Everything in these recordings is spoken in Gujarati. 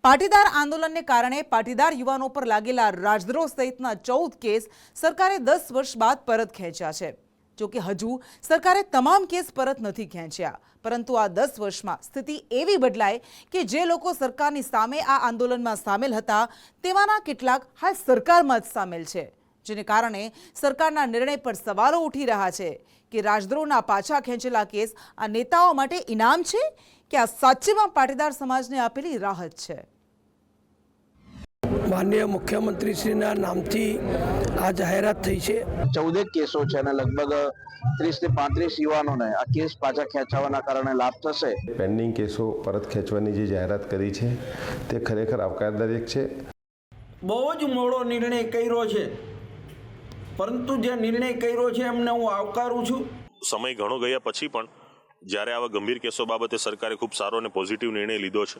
પાટીદાર આંદોલનને કારણે પાટીદાર યુવાનો પર લાગેલા રાજદ્રોહ સહિતના 14 કેસ સરકારે 10 વર્ષ બાદ પરત ખેંચ્યા છે। જો કે હજુ સરકારે તમામ કેસ પરત નથી ખેંચ્યા, પરંતુ આ 10 વર્ષમાં સ્થિતિ એવી બદલાઈ કે જે લોકો સરકારની સામે આ આંદોલનમાં સામેલ હતા તેમાંના કેટલાક હાલ સરકારમાં જ સામેલ છે, જેને કારણે સરકારના નિર્ણય પર સવાલો ઉઠી રહ્યા છે કે રાજદ્રોહના પાછા ખેંચેલા કેસ આ નેતાઓ માટે ઇનામ છે કે આ સાચેમાં પાટીદાર સમાજને આપેલી રાહત છે। માનનીય મુખ્યમંત્રીશ્રીના નામથી આ જાહેરાત થઈ છે। 14 કેસો છે અને લગભગ 30 થી 35 યુવાનોને આ કેસ પાછા ખેંચવાના કારણે લાભ થશે। પેન્ડિંગ કેસો પરત ખેંચવાની જે જાહેરાત કરી છે તે ખરેખર આવકારદાયક છે। બહુ જ મોડો નિર્ણય કર્યો છે, પરંતુ જે નિર્ણય કર્યો છે એમને હું આવકારું છું। સમય ઘણો ગયા પછી પણ જ્યારે આવા ગંભીર કેસો બાબતે સરકારે ખૂબ સારો અને પોઝિટિવ નિર્ણય લીધો છે।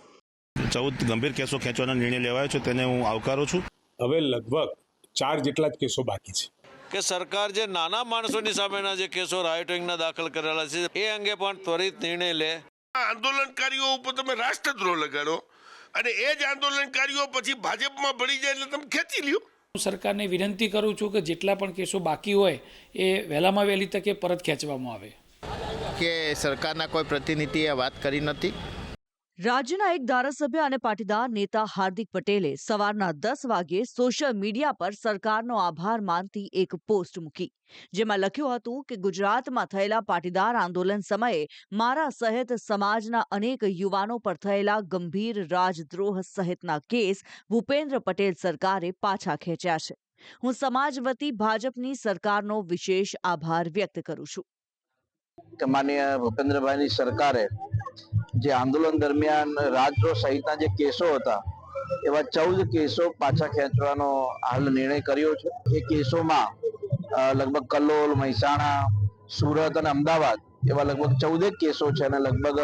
14 ગંભીર કેસો ખેંચવાનો નિર્ણય લેવાયો છે તેને હું આવકારું છું। હવે લગભગ 4 જેટલા જ કેસો બાકી છે કે સરકાર જે નાના માણસોની સામેના જે કેસો રાયોટિંગના દાખલ કરેલા છે એ અંગે પણ ત્વરિત નિર્ણય લે। આંદોલનકારીઓ ઉપર તમે રાષ્ટ્રદ્રોહ લગાડો અને એ જ આંદોલનકારીઓ પછી ભાજપમાં ભળી જાય એટલે તમે ખેંચી લ્યો। હું સરકારને વિનંતી કરું છું કે જેટલા પણ કેસો બાકી હોય એ વહેલામાં વહેલી તકે પરત ખેંચવામાં આવે। કે સરકારના કોઈ પ્રતિનિધિએ વાત કરી નથી। રાજ્યના એક ધારાસભ્ય અને પાટીદાર નેતા હાર્દિક પટેલે સવારના 10 વાગ્યે સોશિયલ મીડિયા પર સરકારનો આભાર માનતી એક પોસ્ટ મૂકી, જેમાં લખ્યું હતું કે ગુજરાતમાં થયેલા પાટીદાર આંદોલન સમયે મારા સહિત સમાજના અનેક યુવાનો પર થયેલા ગંભીર રાજદ્રોહ સહિતના કેસ ભૂપેન્દ્ર પટેલ સરકારે પાછા ખેંચ્યા છે। હું સમાજ વતી ભાજપની સરકારનો વિશેષ આભાર વ્યક્ત કરું છું। માનનીય ભૂપેન્દ્રભાઈની સરકારે જે આંદોલન દરમિયાન રાજદ્રોહ સહિતના જે કેસો હતા એવા 14 કેસો પાછા ખેંચવાનો હાલ નિર્ણય કર્યો છે। એ કેસોમાં લગભગ કલોલ, મહેસાણા, સુરત અને અમદાવાદ એવા લગભગ 14 કેસો છે અને લગભગ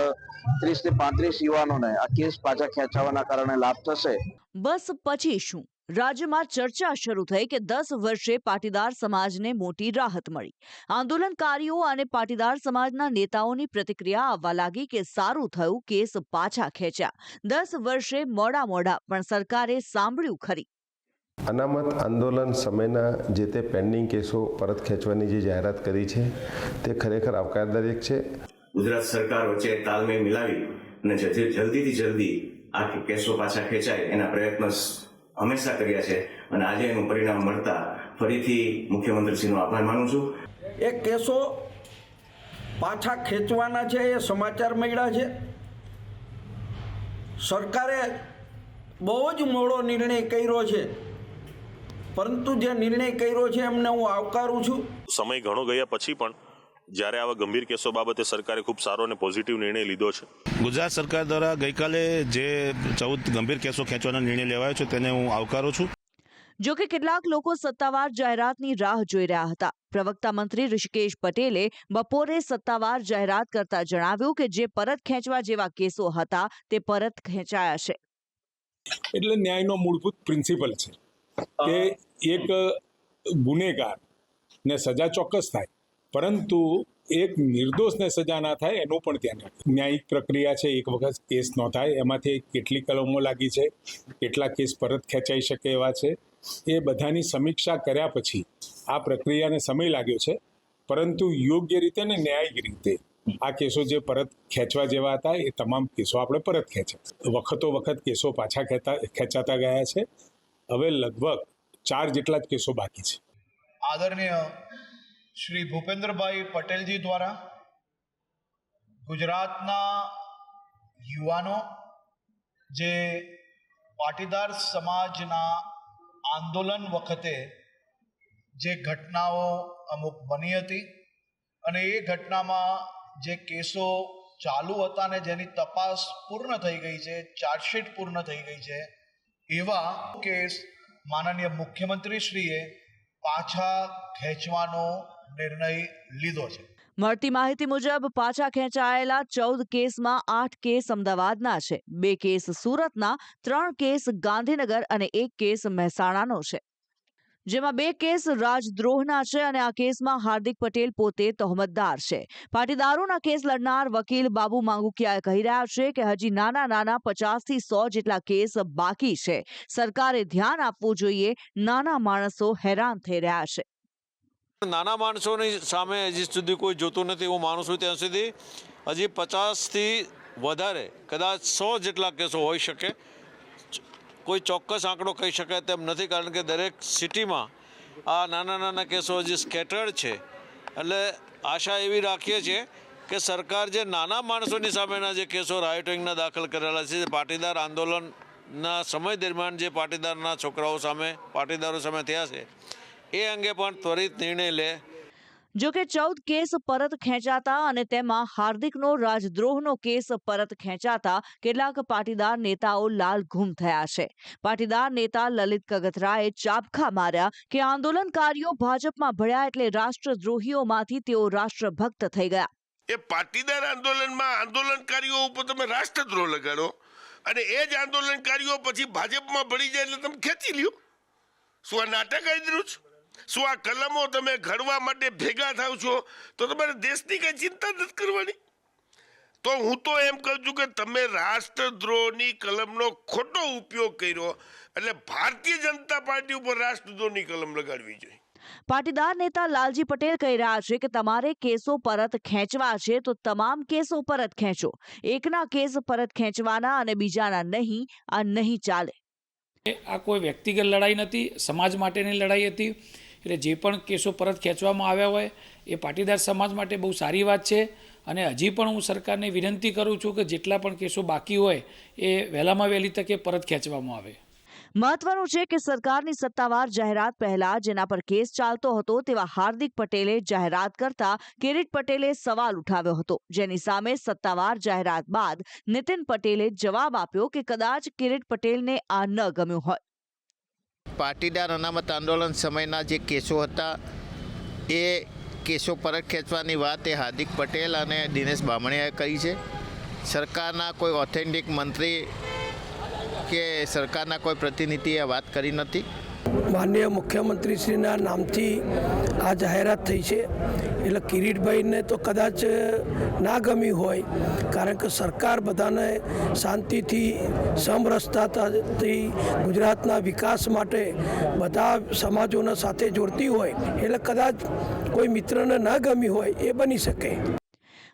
30 થી 35 યુવાનોને આ કેસ પાછા ખેંચવાના કારણે લાભ થશે। બસ પછી શું? રાજ્યમાં ચર્ચા શરૂ થઈ કે 10 વર્ષે પાટીદાર સમાજને મોટી રાહત મળી। આંદોલનકારીઓ અને પાટીદાર સમાજના નેતાઓની પ્રતિક્રિયા આવવા લાગી કે સારું થયું કેસ પાછા ખેંચ્યા। 10 વર્ષે મોડા પણ સરકારે સાંભળ્યું ખરી। અનામત આંદોલન સમયના જે તે પેન્ડિંગ કેસો પરત ખેંચવાની જે જાહેરાત કરી છે તે ખરેખર આવકારદાયક છે। ગુજરાત સરકાર વચ્ચે તાલમેલ મિલાવી અને જલ્દીથી જલ્દી આ કેસો પાછા ખેંચાય એના પ્રયત્નો હંમેશા કર્યા છે અને આજે એનું પરિણામ મળતા ફરીથી મુખ્યમંત્રીશ્રીનો આભાર માનું છું। એ કેસો પાછા ખેંચવાના છે એ સમાચાર મળ્યા છે। સરકારે બહુ જ મોડો નિર્ણય કર્યો છે, પરંતુ જે નિર્ણય કર્યો છે એમને હું આવકારું છું। સમય ઘણો ગયા પછી પણ જ્યારે આવા ગંભીર કેસો બાબતે સરકારે ખૂબ સારો અને પોઝિટિવ નિર્ણય લીધો છે। ગુજરાત સરકાર દ્વારા ગઈકાલે જે 14 ગંભીર કેસો ખેંચવાનો નિર્ણય લેવાયો છે તેને હું આવકારું છું। જો કે કેટલાક લોકો સત્તાવાર જાહેરાતની રાહ જોઈ રહ્યા હતા। પ્રવક્તા મંત્રી ઋષિકેશ પટેલે બપોરે સત્તાવાર જાહેરાત કરતા જણાવ્યું કે જે પરત ખેંચવા જેવા કેસો હતા તે પરત ખેંચાયા છે। એટલે ન્યાયનો મૂળભૂત પ્રિન્સિપલ છે કે એક ગુનેગાર ને સજા ચોક્કસ થાય, પરંતુ એક નિર્દોષને સજા ના થાય એનું પણ ધ્યાન રાખે। ન્યાયિક પ્રક્રિયા છે, એક વખત કેસ નોંધાય એમાંથી કેટલી કલમો લાગી છે, કેટલા કેસ પરત ખેંચાઈ શકે એવા છે, એ બધાની સમીક્ષા કર્યા પછી આ પ્રક્રિયાને સમય લાગ્યો છે, પરંતુ યોગ્ય રીતે ને ન્યાયિક રીતે આ કેસો જે પરત ખેંચવા જેવા હતા એ તમામ કેસો આપણે પરત ખેંચ્યા। વખત કેસો પાછા ખેંચાતા ગયા છે। હવે લગભગ 4 જેટલા જ કેસો બાકી છે। આદરણીય શ્રી ભૂપેન્દ્રભાઈ પટેલજી દ્વારા ગુજરાતના યુવાનો જે પાટીદાર સમાજના આંદોલન વખતે જે ઘટનાઓ અમુક બની હતી અને એ ઘટનામાં જે કેસો ચાલુ હતા ને જેની તપાસ પૂર્ણ થઈ ગઈ છે, ચાર્જશીટ પૂર્ણ થઈ ગઈ છે, એવા કેસ માનનીય મુખ્યમંત્રીશ્રીએ પાછા ખેંચવાનો નિર્ણય લીધો છે। મળતી માહિતી મુજબ પાછા ખેંચાયેલા 14 કેસમાં 8 કેસ અમદાવાદના છે, 2 કેસ સુરતના, 3 કેસ ગાંધીનગર અને 1 કેસ મહેસાણાનો છે। જેમાં 2 કેસ રાજદ્રોહના છે અને આ કેસમાં હાર્દિક પટેલ પોતે તહોમતદાર છે. પાટીદારોના કેસ લડનાર વકીલ બાબુ માંગુકિયા કહી રહ્યા છે કે હજી નાના 50 થી 100 જેટલા કેસ બાકી છે. સરકારે ધ્યાન આપવું જોઈએ. નાના માણસો હેરાન થઈ રહ્યા છે. નાના માણસોની સામે હજી સુધી કોઈ જોતું નથી. હું માનું છું ત્યાં સુધી હજી 50થી વધારે કદાચ 100 જેટલા કેસો હોઈ શકે. કોઈ ચોક્કસ આંકડો કહી શકાય તેમ નથી, કારણ કે દરેક સિટીમાં આ નાના કેસો હજી સ્કેટર્ડ છે. એટલે આશા એવી રાખીએ છીએ કે સરકાર જે નાના માણસોની સામેના જે કેસો રાયોટિંગના દાખલ કરેલા છે, પાટીદાર આંદોલનના સમય દરમિયાન જે પાટીદારના છોકરાઓ સામે, પાટીદારો સામે થયા છે, એ અંગે પણ ત્વરિત નિર્ણય લે. જો કે 14 કેસ પરત ખેંચાતા અને તેમાં હાર્દિકનો રાજદ્રોહનો કેસ પરત ખેંચાતા કેટલાક પાટીદાર નેતાઓ લાલઘૂમ થયા છે. પાટીદાર નેતા લલિત કગથરાએ ચાબખા માર્યા કે આંદોલનકારીઓ ભાજપમાં ભળ્યા એટલે રાષ્ટ્રદ્રોહીઓમાંથી તેઓ રાષ્ટ્રભક્ત થઈ ગયા. એ પાટીદાર આંદોલનમાં આંદોલનકારીઓ ઉપર તમે રાષ્ટ્રદ્રોહ લગાડો અને એ જ આંદોલનકારીઓ પછી ભાજપમાં ભળી જાય એટલે તમે ખેંચી લ્યો. શું આ નાટક આવી રહ્યું છે? શું આ કલમો તમે ઘડવા માટે ભેગા થાવ છો તો તમારે દેશની કઈ ચિંતા નથી કરવાની? તો હું તો એમ કહું છું કે તમે રાષ્ટ્રદ્રોહની કલમનો ખોટો ઉપયોગ કર્યો એટલે ભારતીય જનતા પાર્ટી ઉપર રાષ્ટ્રદ્રોહની કલમ લગાડવી જોઈએ. પાટીદાર નેતા લાલજી પટેલ કહી રહ્યા છે કે તમારે કેસો પરત ખેંચવા છે તો તમામ કેસો પરત ખેંચો. એકના કેસ પરત ખેંચવાના અને બીજાના નહીં. આ નહીં ચાલે. આ કોઈ વ્યક્તિગત લડાઈ નથી, સમાજ માટેની લડાઈ હતી. એટલે જે પણ કેસો પરત ખેંચવામાં આવ્યા હોય એ પાટીદાર સમાજ માટે બહુ સારી વાત છે. અને હજી પણ હું સરકારને વિનંતી કરું છું કે જેટલા પણ કેસો બાકી હોય એ વહેલામાં વહેલી તકે પરત ખેંચવામાં આવે. મહત્વનું છે કે સરકારની સત્તાવાર જાહેરાત પહેલા જેના પર કેસ ચાલતો હતો તેવા હાર્દિક પટેલે જાહેરાત કરતા કિરીટ પટેલે સવાલ ઉઠાવ્યો હતો, જેની સામે સત્તાવાર જાહેરાત બાદ નીતિન પટેલે જવાબ આપ્યો કે કદાચ કિરીટ પટેલને આ ન ગમ્યું હોય. પાટીદાર અનામત આંદોલન સમયના જે કેસો હતા એ કેસો પરત ખેંચવાની વાત એ હાર્દિક પટેલ અને દિનેશ બામણીયાએ કરી છે. સરકારના કોઈ ઓથેન્ટિક મંત્રી કે સરકારના કોઈ પ્રતિનિધિએ વાત કરી નથી. માનનીય મુખ્યમંત્રીશ્રીના નામથી આ જાહેરાત થઈ છે એટલે કિરીટભાઈને તો કદાચ ના ગમી હોય, કારણ કે સરકાર બધાને શાંતિથી સમરસતાથી ગુજરાતના વિકાસ માટે બધા સમાજોને સાથે જોડતી હોય એટલે કદાચ કોઈ મિત્રને ન ગમી હોય એ બની શકે.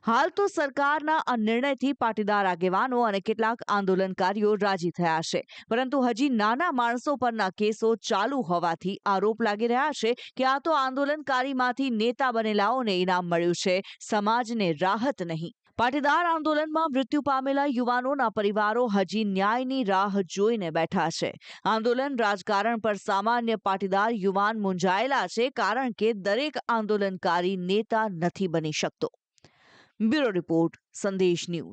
હાલ તો સરકારના આ નિર્ણયથી પાટીદાર આગેવાનો અને કેટલાક આંદોલનકારીઓ રાજી થયા છે, પરંતુ હજી નાના માણસો પરના કેસો ચાલુ હોવાથી આરોપ લાગી રહ્યા છે કે આ તો આંદોલનકારીમાંથી નેતા બનેલાઓને ઇનામ મળ્યું છે, સમાજને રાહત નહીં. પાટીદાર આંદોલનમાં મૃત્યુ પામેલા યુવાનોના પરિવારો હજી ન્યાયની રાહ જોઈને બેઠા છે. આંદોલન રાજકારણ પર સામાન્ય પાટીદાર યુવાન મૂંઝાયેલા છે, કારણ કે દરેક આંદોલનકારી નેતા નથી બની શકતો. બ્યુરો રિપોર્ટ, સંદેશ ન્યૂઝ.